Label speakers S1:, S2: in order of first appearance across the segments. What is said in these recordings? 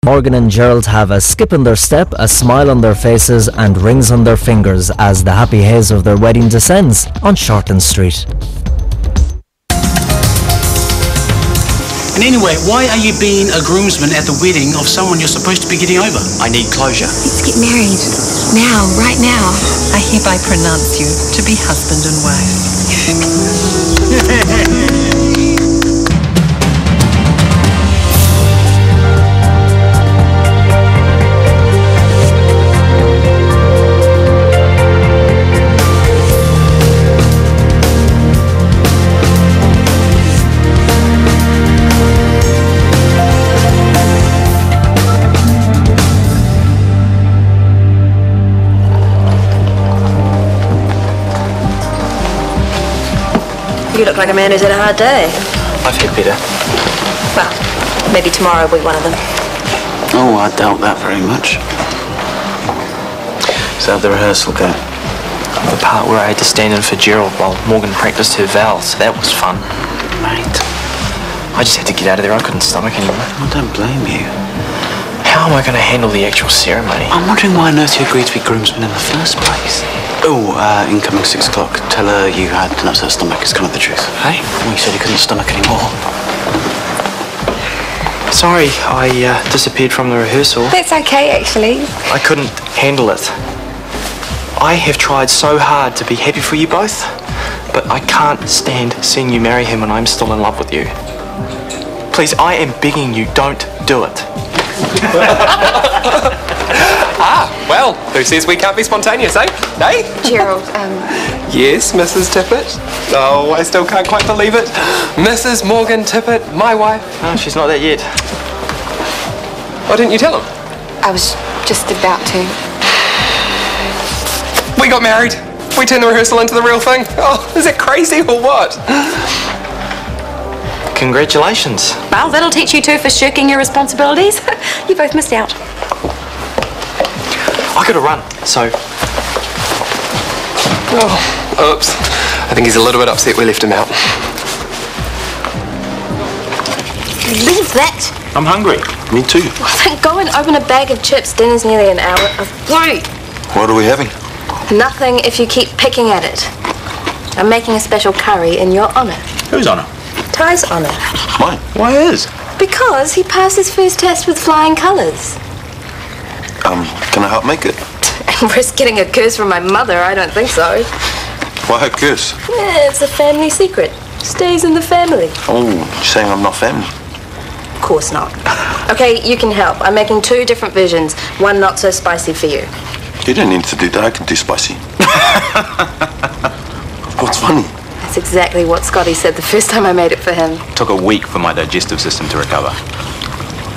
S1: Morgan and Gerald have a skip in their step, a smile on their faces and rings on their fingers as the happy haze of their wedding descends on Shortland Street.
S2: And anyway, why are you being a groomsman at the wedding of someone you're supposed to be getting over?
S3: I need closure.
S4: Let's get married. Now, right now.
S5: I hereby pronounce you to be husband and wife.
S6: You look like a man who's had a hard day.
S3: I've had better.
S6: Well, maybe tomorrow will be one of them.
S3: Oh, I doubt that very much. So how'd the rehearsal go? The part where I had to stand in for Gerald while Morgan practiced her vows. That was fun. Mate, I just had to get out of there. I couldn't stomach anymore. I don't blame you. How am I going to handle the actual ceremony? I'm wondering why on earth you agreed to be groomsman in the first place. Oh, incoming 6 o'clock. Tell her you had an upset stomach. It's kind of the truth. Hey? Well, you said you couldn't stomach anymore. Sorry, I disappeared from the rehearsal.
S6: That's okay, actually.
S3: I couldn't handle it. I have tried so hard to be happy for you both, but I can't stand seeing you marry him when I'm still in love with you. Please, I am begging you, don't do it.
S7: Well, who says we can't be spontaneous, eh? Eh?
S6: Gerald,
S7: Yes, Mrs. Tippett. Oh, I still can't quite believe it. Mrs. Morgan Tippett, my wife.
S3: No, she's not that yet.
S7: Why didn't you tell him?
S6: I was just about to.
S7: We got married. We turned the rehearsal into the real thing. Oh, is it crazy or what?
S3: Congratulations.
S6: Well, that'll teach you two for shirking your responsibilities. You both missed out.
S3: I gotta run, so...
S7: Oh, oops. I think he's a little bit upset we left him out.
S6: Leave that.
S3: I'm hungry.
S8: Me too.
S6: Well, then go and open a bag of chips. Dinner's nearly an hour. Wait.
S8: What are we having?
S6: Nothing if you keep picking at it. I'm making a special curry in your honour.
S3: Whose honour?
S6: Ty's honour.
S8: Mine.
S3: Why his?
S6: Because he passed his first test with flying colours.
S8: Can I help make it?
S6: And risk getting a curse from my mother? I don't think so.
S8: Why a curse?
S6: Yeah, it's a family secret. Stays in the family.
S8: Oh, you're saying I'm not family?
S6: Of course not. Okay, you can help. I'm making 2 different versions. One not so spicy for you.
S8: You don't need to do that. I can do spicy. What's funny?
S6: That's exactly what Scotty said the first time I made it for him.
S9: Took a week for my digestive system to recover.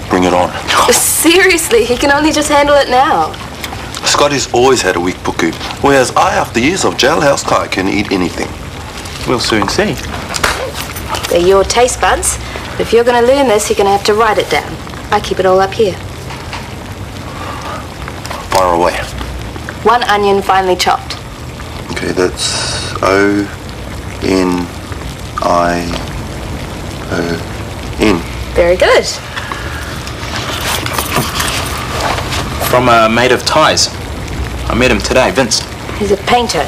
S8: Bring it on.
S6: Seriously, he can only just handle it now.
S8: Scotty's always had a weak puku, whereas I, after years of jailhouse Kai, can eat anything.
S9: We'll soon see.
S6: They're your taste buds. But if you're going to learn this, you're going to have to write it down. I keep it all up here.
S8: Fire away.
S6: 1 onion finely chopped.
S8: Okay, that's O-N-I-O-N.
S6: Very good.
S9: From a mate of Ty's. I met him today, Vince.
S6: He's a painter.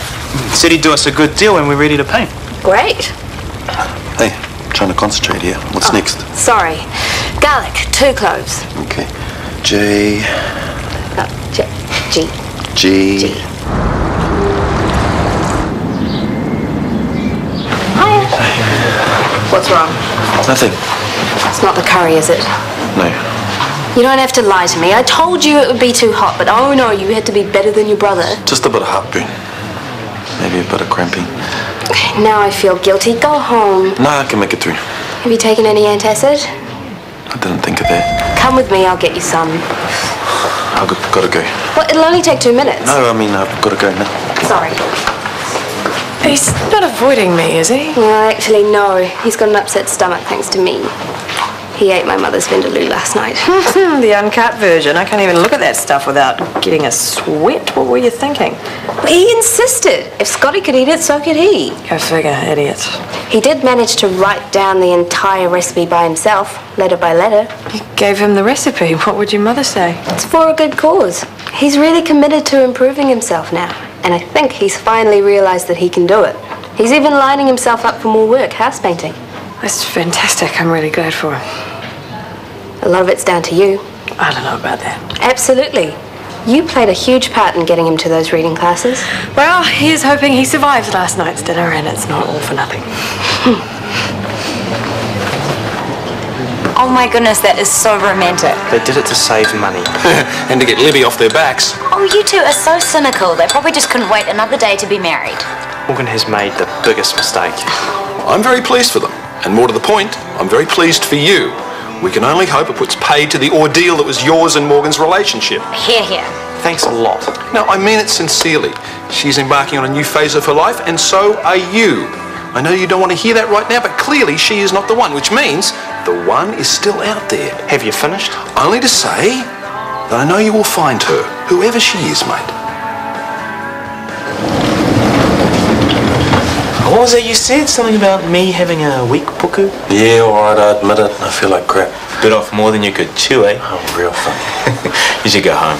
S9: Said he'd do us a good deal when we're ready to paint.
S6: Great.
S8: Hey, trying to concentrate here. What's next?
S6: Sorry. Garlic, 2 cloves.
S8: Okay. J.
S6: G.
S8: G.
S6: G. Hiya. What's wrong?
S8: Nothing.
S6: It's not the curry, is it?
S8: No.
S6: You don't have to lie to me. I told you it would be too hot, but oh no, you had to be better than your brother.
S8: Just a bit of heartburn. Maybe a bit of cramping.
S6: Now I feel guilty. Go home.
S8: No, I can make it through.
S6: Have you taken any antacid?
S8: I didn't think of that.
S6: Come with me, I'll get you some.
S8: I've got to go.
S6: Well, it'll only take 2 minutes.
S8: No, I mean, I've got to go now.
S6: Sorry.
S5: He's not avoiding me, is he?
S6: Well, actually, no. He's got an upset stomach thanks to me. He ate my mother's Vindaloo last night.
S10: The uncut version. I can't even look at that stuff without getting a sweat. What were you thinking?
S6: He insisted. If Scotty could eat it, so could he.
S10: Go figure, idiot.
S6: He did manage to write down the entire recipe by himself, letter by letter.
S10: You gave him the recipe. What would your mother say?
S6: It's for a good cause. He's really committed to improving himself now, and I think he's finally realized that he can do it. He's even lining himself up for more work, house painting.
S10: That's fantastic. I'm really glad for him.
S6: A lot of it's down to you.
S10: I don't know about that.
S6: Absolutely. You played a huge part in getting him to those reading classes.
S10: Well, here's hoping he survives last night's dinner and it's not all for nothing.
S11: Oh my goodness, that is so romantic.
S3: They did it to save money.
S9: And to get Libby off their backs.
S11: Oh, you two are so cynical. They probably just couldn't wait another day to be married.
S3: Morgan has made the biggest mistake.
S9: I'm very pleased for them. And more to the point, I'm very pleased for you. We can only hope it puts paid to the ordeal that was yours and Morgan's relationship.
S11: Hear, hear.
S3: Thanks a lot.
S9: No, I mean it sincerely. She's embarking on a new phase of her life, and so are you. I know you don't want to hear that right now, but clearly she is not the one, which means the one is still out there.
S3: Have you finished?
S9: Only to say that I know you will find her, whoever she is, mate.
S3: What was it you said? Something about me having a weak puku?
S8: Yeah, alright, I admit it. I feel like crap.
S3: Bit off more than you could chew, eh?
S8: Oh, real funny.
S3: You should go home.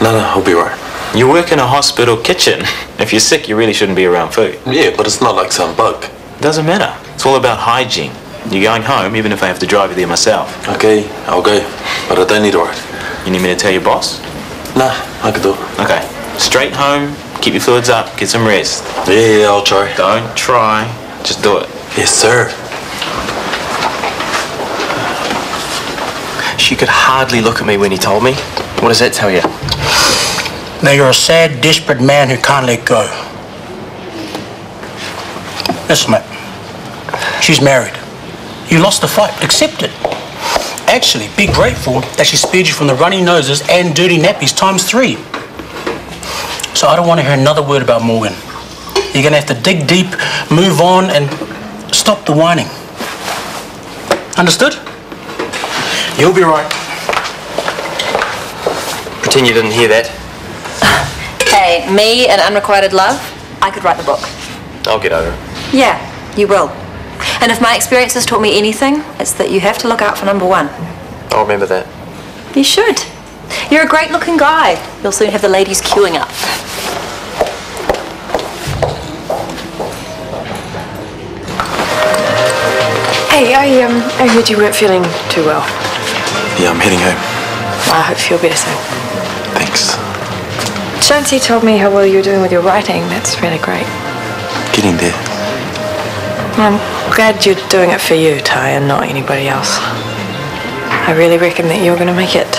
S8: No, I'll be right.
S3: You work in a hospital kitchen. If you're sick, you really shouldn't be around food.
S8: Yeah, but it's not like some bug.
S3: Doesn't matter. It's all about hygiene. You're going home, even if I have to drive you there myself.
S8: Okay, I'll go. But I don't need a ride.
S3: You need me to tell your boss?
S8: Nah, I can do it.
S3: Okay. Straight home, keep your fluids up, get some rest.
S8: Yeah, I'll try.
S3: Don't try, just do it.
S8: Yes, sir.
S3: She could hardly look at me when he told me. What does that tell you?
S12: Now you're a sad, desperate man who can't let go. Listen, mate. She's married. You lost the fight. Accept it. Actually, be grateful that she spared you from the runny noses and dirty nappies ×3. So I don't want to hear another word about Morgan. You're going to have to dig deep, move on, and stop the whining. Understood? You'll be right.
S3: Pretend you didn't hear that.
S11: Hey, me and unrequited love, I could write the book.
S3: I'll get over it.
S11: Yeah, you will. And if my experience has taught me anything, it's that you have to look out for number one.
S3: I'll remember that.
S11: You should. You're a great-looking guy. You'll soon have the ladies queuing up.
S10: Hey, I heard you weren't feeling too well.
S8: Yeah, I'm heading home.
S10: I hope you feel better soon.
S8: Thanks.
S10: Shanti told me how well you were doing with your writing. That's really great.
S8: Getting there.
S10: I'm glad you're doing it for you, Ty, and not anybody else. I really reckon that you're going to make it.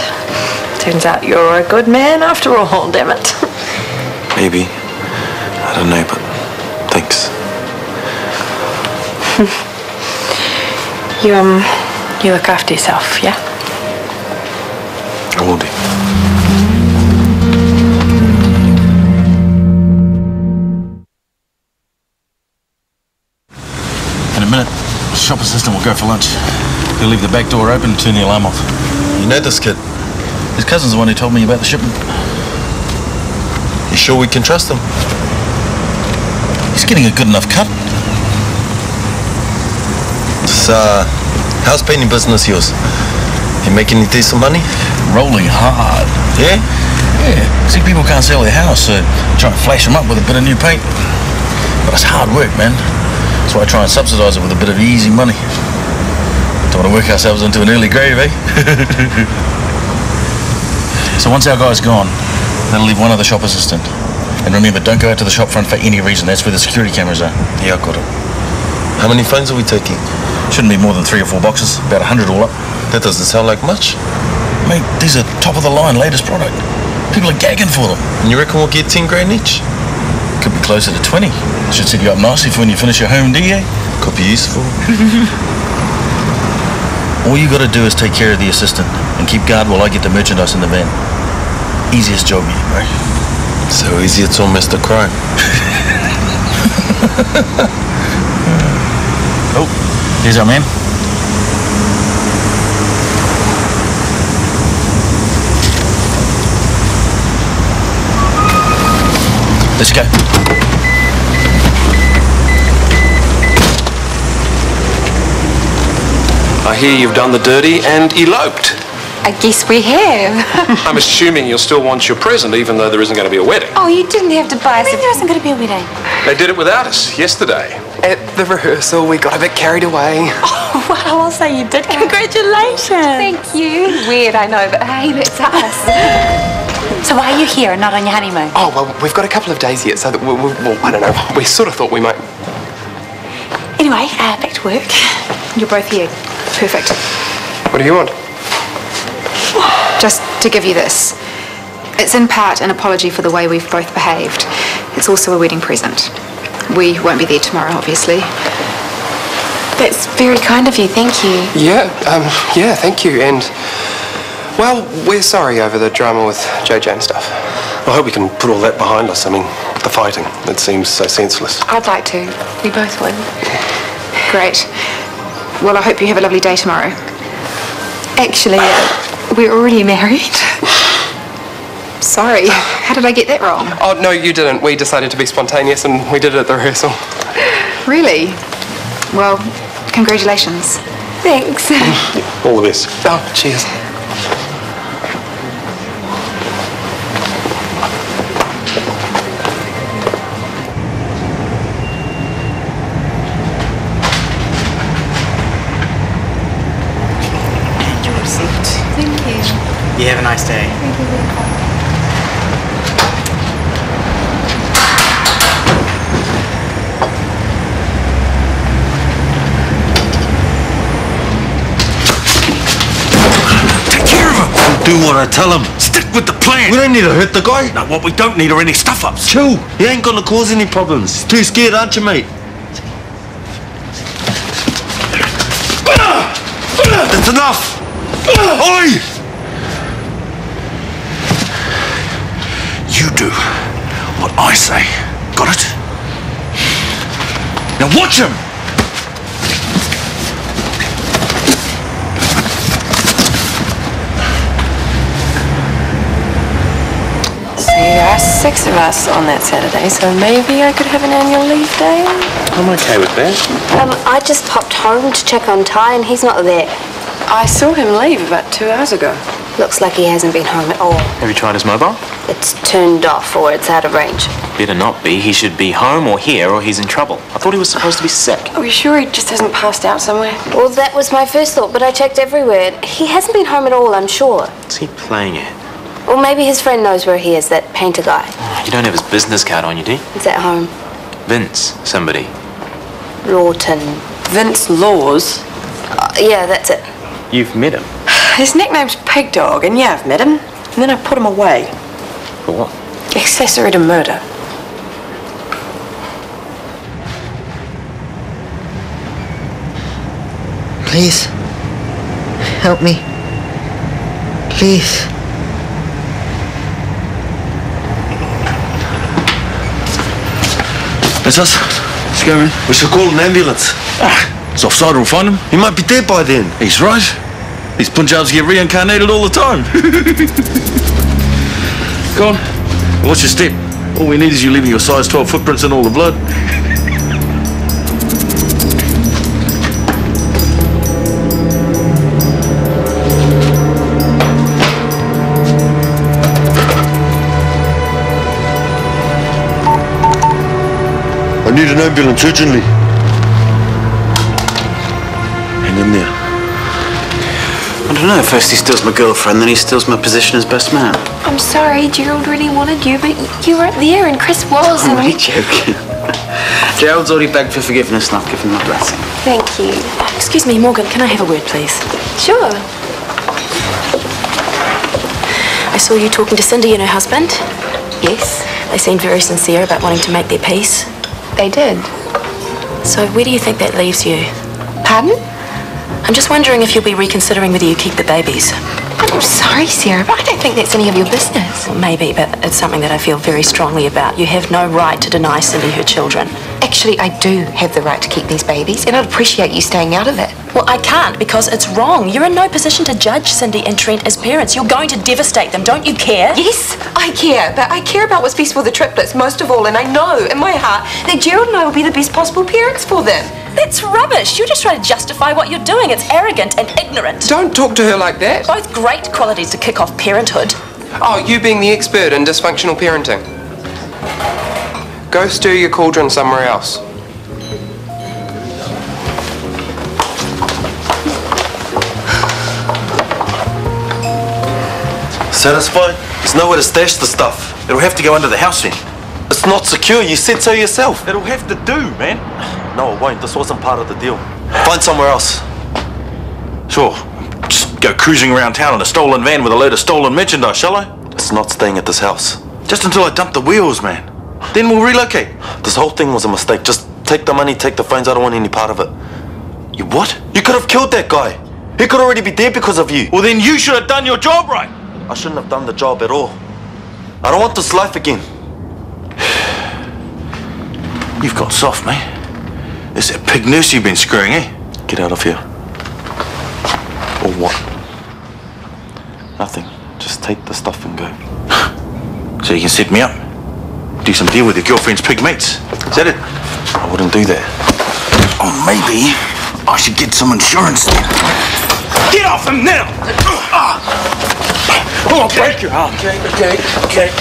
S10: Turns out you're a good man after all, damn it.
S8: Maybe. I don't know, but thanks.
S10: You look after yourself, yeah?
S8: I will do.
S12: In a minute, the shop assistant will go for lunch. He'll leave the back door open and turn the alarm off.
S8: You know this kid?
S12: His cousin's the one who told me about the shipment.
S8: You sure we can trust him?
S12: He's getting a good enough cut.
S8: This, house painting business yours? You making any decent money?
S12: Rolling hard.
S8: Yeah?
S12: Yeah. See, people can't sell their house, so try and flash them up with a bit of new paint. But it's hard work, man. That's why I try and subsidise it with a bit of easy money. Don't want to work ourselves into an early grave, eh? So once our guy's gone, that'll leave one other shop assistant. And remember, don't go out to the shop front for any reason. That's where the security cameras are.
S8: Yeah, I got it. How many phones are we taking?
S12: Shouldn't be more than 3 or 4 boxes. About 100 all up.
S8: That doesn't sound like much.
S12: Mate, these are top-of-the-line, latest product. People are gagging for them.
S8: And you reckon we'll get 10 grand each?
S12: Could be closer to 20. Should set you up nicely for when you finish your home DA.
S8: Could be useful.
S12: All you got to do is take care of the assistant and keep guard while I get the merchandise in the van. Easiest job yet, right?
S8: So easy it's almost a crime.
S12: Oh, here's our man. Let's go.
S9: I hear you've done the dirty and eloped.
S4: I guess we have.
S9: I'm assuming you'll still want your present, even though there isn't going to be a wedding.
S4: Oh, you didn't have to buy us. There isn't going to be a wedding.
S9: They did it without us yesterday.
S7: At the rehearsal, we got a bit carried away.
S4: Oh, well, I'll say you did. Congratulations. Thank you. Weird, I know, but hey, that's us. So why are you here and not on your honeymoon?
S7: Oh, well, we've got a couple of days yet, so that well, I don't know. We sort of thought we might...
S4: Anyway, back to work. You're both here. Perfect.
S7: What do you want?
S13: Just to give you this. It's in part an apology for the way we've both behaved. It's also a wedding present. We won't be there tomorrow, obviously.
S4: That's very kind of you, thank you.
S7: Yeah, thank you. And, well, we're sorry over the drama with JJ and stuff.
S9: I hope we can put all that behind us. I mean, the fighting. It seems so senseless.
S13: I'd like to.
S4: We both would.
S13: Great. Well, I hope you have a lovely day tomorrow.
S4: Actually, we're already married.
S13: Sorry, how did I get that wrong?
S7: Oh, no, you didn't. We decided to be spontaneous and we did it at the rehearsal.
S13: Really? Well, congratulations.
S4: Thanks.
S9: All the best.
S7: Oh, cheers.
S14: You have a nice day.
S13: Thank you.
S15: Take care of him! I'll do what I tell him. Stick with the plan. We don't need to hurt the guy. No, what we don't need are any stuff-ups. Chill. He ain't gonna cause any problems. Too scared, aren't you, mate? That's enough! Oi! You do what I say. Got it? Now watch him!
S10: So there are 6 of us on that Saturday, so maybe I could have an annual leave day?
S9: I'm okay with that.
S6: I just popped home to check on Ty and he's not there.
S10: I saw him leave about 2 hours ago.
S6: Looks like he hasn't been home at all.
S3: Have you tried his mobile?
S6: It's turned off or it's out of range.
S3: Better not be. He should be home or here or he's in trouble. I thought he was supposed to be sick.
S10: Are we sure he just hasn't passed out somewhere?
S6: Well, that was my first thought, but I checked everywhere. He hasn't been home at all, I'm sure.
S3: What's he playing at?
S6: Or maybe his friend knows where he is, that painter guy.
S3: You don't have his business card on you, do you?
S6: He's at home.
S3: Vince, somebody.
S6: Lawton.
S10: Vince Laws?
S6: Yeah, that's it.
S3: You've met him?
S10: His nickname's Pig Dog, and yeah, I've met him. And then I put him away.
S3: For what?
S10: Accessory to murder.
S16: Please. Help me. Please.
S15: That's us. Let's go, man. We should call an ambulance. It's offside, we'll find him. He might be dead by then. He's right. These Punjabs get reincarnated all the time. Go on. Watch your step. All we need is you leaving your size 12 footprints in all the blood. I need an ambulance urgently. Hang in there.
S14: I don't know. First he steals my girlfriend, then he steals my position as best man.
S4: I'm sorry, Gerald really wanted you, but you weren't there and Chris was.
S14: I'm only joking. Gerald's already begged for forgiveness and I've given my blessing.
S4: Thank you.
S11: Excuse me, Morgan, can I have a word, please?
S4: Sure.
S11: I saw you talking to Cindy and her husband.
S4: Yes.
S11: They seemed very sincere about wanting to make their peace.
S4: They did.
S11: So where do you think that leaves you?
S4: Pardon?
S11: I'm just wondering if you'll be reconsidering whether you keep the babies.
S4: I'm sorry, Sarah, but I don't think that's any of your business.
S11: Well, maybe, but it's something that I feel very strongly about. You have no right to deny Cindy her children.
S4: Actually, Actually, I do have the right to keep these babies, and I'd appreciate you staying out of it.
S17: Well, I can't because it's wrong. You're in no position to judge Cindy and Trent as parents. You're going to devastate them. Don't you care?
S4: Yes, I care, but I care about what's best for the triplets most of all, and I know in my heart that Gerald and I will be the best possible parents for them.
S17: That's rubbish. You're just trying to justify what you're doing. It's arrogant and ignorant.
S7: Don't talk to her like that.
S17: Both great qualities to kick off parenthood.
S7: Oh, you being the expert in dysfunctional parenting. Go stir your cauldron somewhere else.
S15: Satisfied? There's nowhere to stash the stuff.
S9: It'll have to go under the house then.
S15: It's not secure, you said so yourself.
S9: It'll have to do, man.
S15: No, it won't. This wasn't part of the deal. Find somewhere else.
S9: Sure. Just go cruising around town in a stolen van with a load of stolen merchandise, shall I?
S15: It's not staying at this house.
S9: Just until I dump the wheels, man. Then we'll relocate.
S15: This whole thing was a mistake. Just take the money, take the phones. I don't want any part of it. You what? You could have killed that guy. He could already be dead because of you.
S9: Well, then you should have done your job right.
S15: I shouldn't have done the job at all. I don't want this life again.
S9: You've got soft, mate. It's that pig nurse you've been screwing, eh?
S15: Get out of here. Or what? Nothing. Just take the stuff and go.
S9: So you can set me up? Do some deal with your girlfriend's pig mates? Is that it?
S15: I wouldn't do that.
S9: Oh, maybe I should get some insurance then. Get off him now! Oh, I'll break your arm. Okay.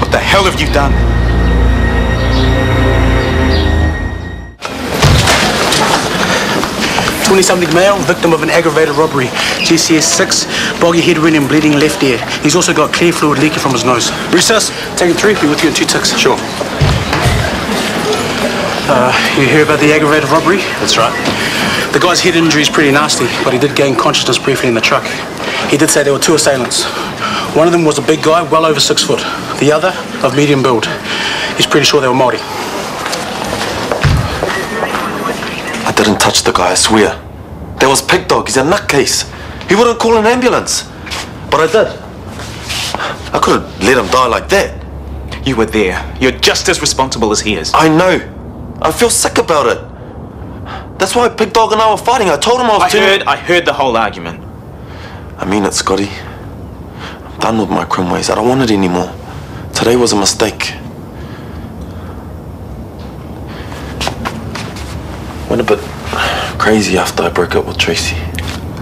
S9: What the hell have you done?
S12: Something male, victim of an aggravated robbery. GCS 6, boggy head wound and bleeding left ear. He's also got clear fluid leaking from his nose. Recess, taking 3, be with you in 2 ticks.
S9: Sure.
S12: You hear about the aggravated robbery?
S9: That's right.
S12: The guy's head injury is pretty nasty, but he did gain consciousness briefly in the truck. He did say there were 2 assailants. One of them was a big guy, well over 6 foot. The other, of medium build. He's pretty sure they were Māori.
S15: I didn't touch the guy, I swear. That was Pig Dog, he's a nutcase. He wouldn't call an ambulance. But I did. I could have let him die like that.
S3: You were there. You're just as responsible as he is.
S15: I know. I feel sick about it. That's why Pig Dog and I were fighting. I told him I was
S3: I heard the whole argument.
S15: I mean it, Scotty. I'm done with my crim ways. I don't want it anymore. Today was a mistake. Went a bit crazy after I broke up with Tracy.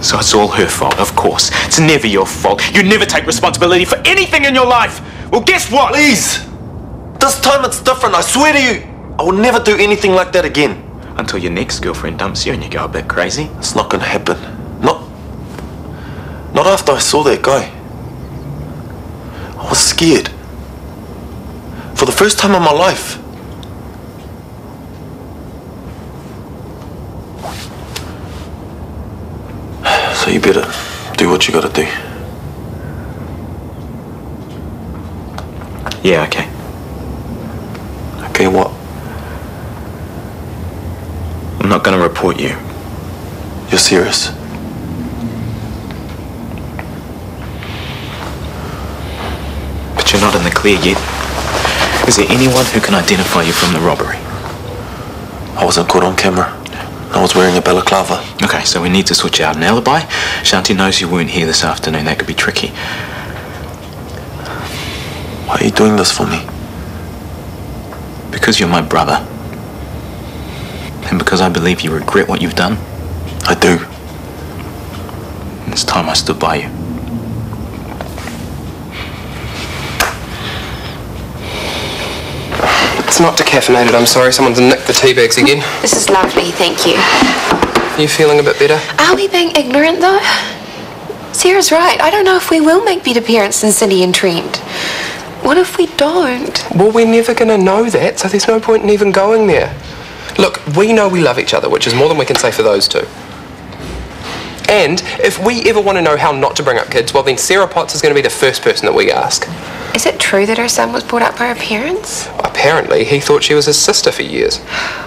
S3: So it's all her fault, of course. It's never your fault. You never take responsibility for anything in your life. Well, guess what?
S15: Please! This time it's different, I swear to you. I will never do anything like that again.
S3: Until your next girlfriend dumps you and you go a bit crazy.
S15: It's not gonna happen. Not after I saw that guy. I was scared. For the first time in my life. So you better do what you gotta do.
S3: Yeah, okay.
S15: Okay, what?
S3: I'm not gonna report you.
S15: You're serious?
S3: But you're not in the clear yet. Is there anyone who can identify you from the robbery?
S15: I wasn't caught on camera. I was wearing a balaclava.
S3: Okay, so we need to switch out an alibi. Shanti knows you weren't here this afternoon. That could be tricky.
S15: Why are you doing this for me?
S3: Because you're my brother. And because I believe you regret what you've done.
S15: I do.
S3: And it's time I stood by you.
S7: It's not decaffeinated, I'm sorry. Someone's nicked the tea bags again.
S6: This is lovely, thank you.
S7: Are you feeling a bit better?
S6: Are we being ignorant, though? Sarah's right. I don't know if we will make better parents than Cindy and Trent. What if we don't?
S7: Well, we're never going to know that, so there's no point in even going there. Look, we know we love each other, which is more than we can say for those two. And if we ever want to know how not to bring up kids, well, then Sarah Potts is going to be the first person that we ask.
S6: Is it true that her son was brought up by her parents?
S7: apparently he thought she was his sister for years.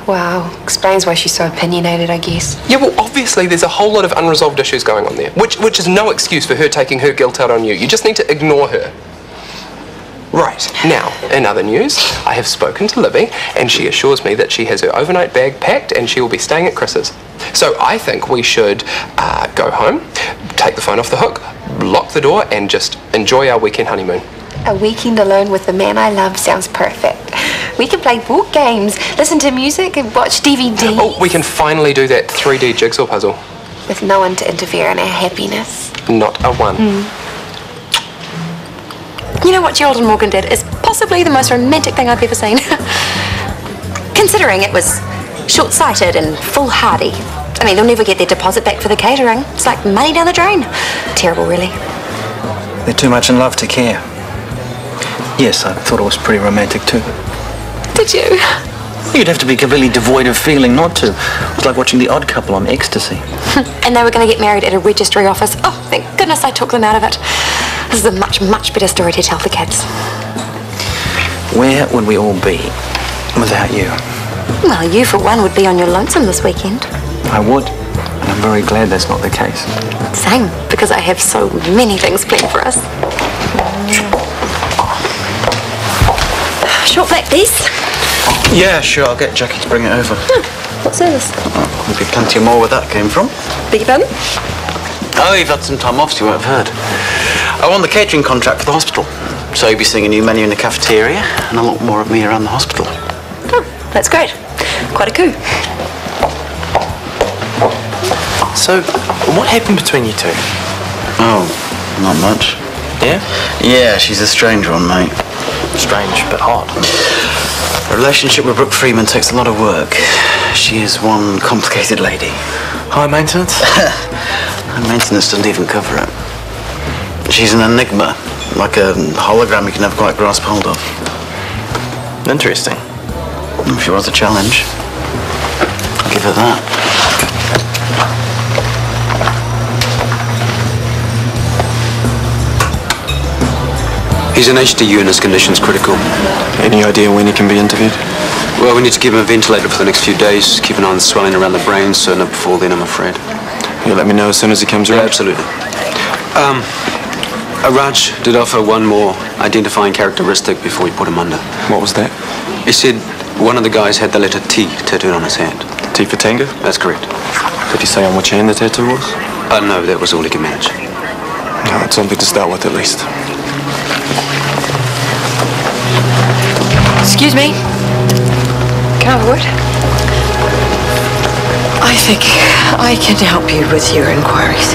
S6: Wow, explains why she's so opinionated, I guess.
S7: Yeah, well, obviously there's a whole lot of unresolved issues going on there, which is no excuse for her taking her guilt out on you. You just need to ignore her. Right, now, in other news, I have spoken to Libby, and she assures me that she has her overnight bag packed and she will be staying at Chris's. So I think we should go home, take the phone off the hook, lock the door, and just enjoy our weekend honeymoon.
S6: A weekend alone with the man I love sounds perfect. We can play board games, listen to music, and watch DVDs.
S7: Oh, we can finally do that 3D jigsaw puzzle.
S6: With no one to interfere in our happiness.
S7: Not a one.
S11: You know what Gerald and Morgan did is possibly the most romantic thing I've ever seen. Considering it was short-sighted and foolhardy. I mean, they'll never get their deposit back for the catering. It's like money down the drain. Terrible, really.
S14: They're too much in love to care. Yes, I thought it was pretty romantic too.
S11: Did you?
S14: You'd have to be completely devoid of feeling not to. It was like watching The Odd Couple on ecstasy.
S11: And they were going to get married at a registry office. Oh, thank goodness I took them out of it. This is a much, much better story to tell the kids.
S14: Where would we all be without you?
S11: Well, you for one would be on your lonesome this weekend.
S14: I would, and I'm very glad that's not the case.
S11: Same, because I have so many things planned for us. Short black, please.
S14: Yeah, sure, I'll get Jackie to bring it over.
S11: What's this?
S14: There'll be plenty more where that came from.
S11: Beg your pardon?
S14: Oh, you've had some time off, so you won't have heard. I won the catering contract for the hospital. So you'll be seeing a new menu in the cafeteria and a lot more of me around the hospital.
S11: Oh, that's great. Quite a coup.
S3: So, what happened between you two?
S14: Oh, not much.
S3: Yeah?
S14: Yeah, she's a strange one, mate.
S3: Strange, but hot.
S14: A relationship with Brooke Freeman takes a lot of work. She is one complicated lady.
S3: High maintenance?
S14: Her maintenance doesn't even cover it. She's an enigma, like a hologram you can never quite grasp hold of.
S3: Interesting.
S14: If she was a challenge, I'll give her that.
S18: He's in HDU and his condition's critical.
S8: Any idea when he can be interviewed?
S18: Well, we need to give him a ventilator for the next few days. Keep an eye on the swelling around the brain, so not before then, I'm afraid.
S8: You'll let me know as soon as he comes around?
S18: Yeah, absolutely. Raj did offer one more identifying characteristic before we put him under.
S8: What was that?
S18: He said one of the guys had the letter T tattooed on his hand.
S8: T for Tango?
S18: That's correct.
S8: Did he say on which hand the tattoo was?
S18: No, that was all he could manage.
S8: No, it's something to start with at least.
S10: Excuse me. Can I have a word? I think I can help you with your inquiries.